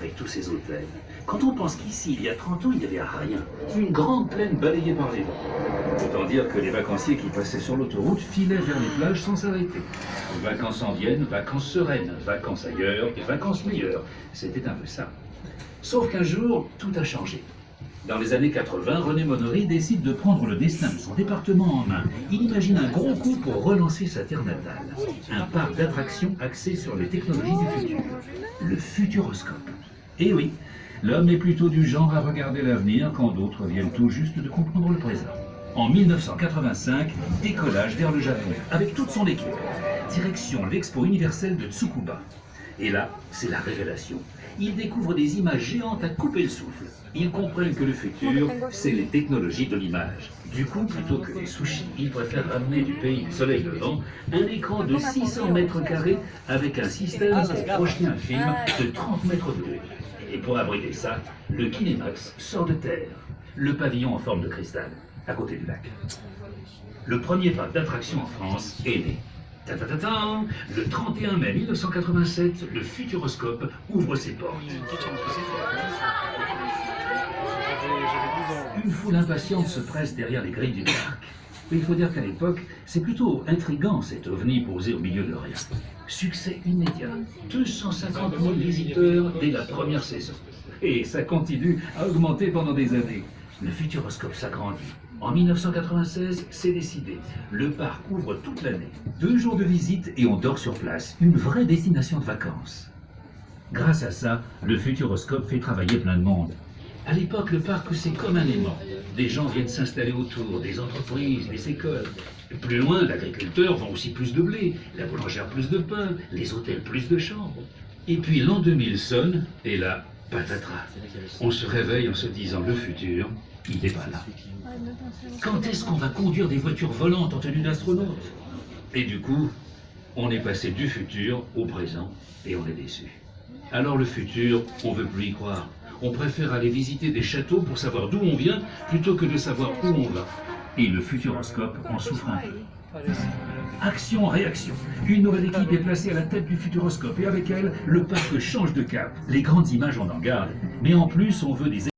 avec tous ces hôtels. Quand on pense qu'ici, il y a 30 ans, il n'y avait rien. Une grande plaine balayée par les vents. Autant dire que les vacanciers qui passaient sur l'autoroute filaient vers les plages sans s'arrêter. Vacances en Vienne, vacances sereines, vacances ailleurs et vacances meilleures. C'était un peu ça. Sauf qu'un jour, tout a changé. Dans les années 80, René Monory décide de prendre le destin de son département en main. Il imagine un gros coup pour relancer sa terre natale. Un parc d'attractions axé sur les technologies du futur. Le Futuroscope. Et oui, l'homme est plutôt du genre à regarder l'avenir quand d'autres viennent tout juste de comprendre le présent. En 1985, décollage vers le Japon, avec toute son équipe. Direction l'Expo universelle de Tsukuba. Et là, c'est la révélation. Ils découvrent des images géantes à couper le souffle. Ils comprennent que le futur, c'est les technologies de l'image. Du coup, plutôt que des sushis, ils préfèrent ramener du pays du soleil levant un écran de 600 mètres carrés avec un système pour projeter un film de 30 mètres de haut. Et pour abriter ça, le Kinemax sort de terre. Le pavillon en forme de cristal, à côté du lac. Le premier parc d'attractions en France est né. Ta-ta-ta-ta, le 31 mai 1987, le Futuroscope ouvre ses portes. Une foule impatiente se presse derrière les grilles du parc. Mais il faut dire qu'à l'époque, c'est plutôt intriguant cet ovni posé au milieu de rien. Succès immédiat. 250 000 visiteurs dès la première saison. Et ça continue à augmenter pendant des années. Le Futuroscope s'agrandit. En 1996, c'est décidé. Le parc ouvre toute l'année. 2 jours de visite et on dort sur place. Une vraie destination de vacances. Grâce à ça, le Futuroscope fait travailler plein de monde. À l'époque, le parc, c'est comme un aimant. Des gens viennent s'installer autour, des entreprises, des écoles. Plus loin, l'agriculteur vend aussi plus de blé, la boulangère plus de pain, les hôtels plus de chambres. Et puis l'an 2000 sonne, et là, patatras. On se réveille en se disant le futur, il n'est pas là. Quand est-ce qu'on va conduire des voitures volantes en tenue d'astronaute? Et du coup, on est passé du futur au présent et on est déçu. Alors le futur, on veut plus y croire. On préfère aller visiter des châteaux pour savoir d'où on vient plutôt que de savoir où on va. Et le Futuroscope en souffre un peu. Action-réaction. Une nouvelle équipe est placée à la tête du Futuroscope et avec elle, le parc change de cap. Les grandes images, on en garde. Mais en plus, on veut des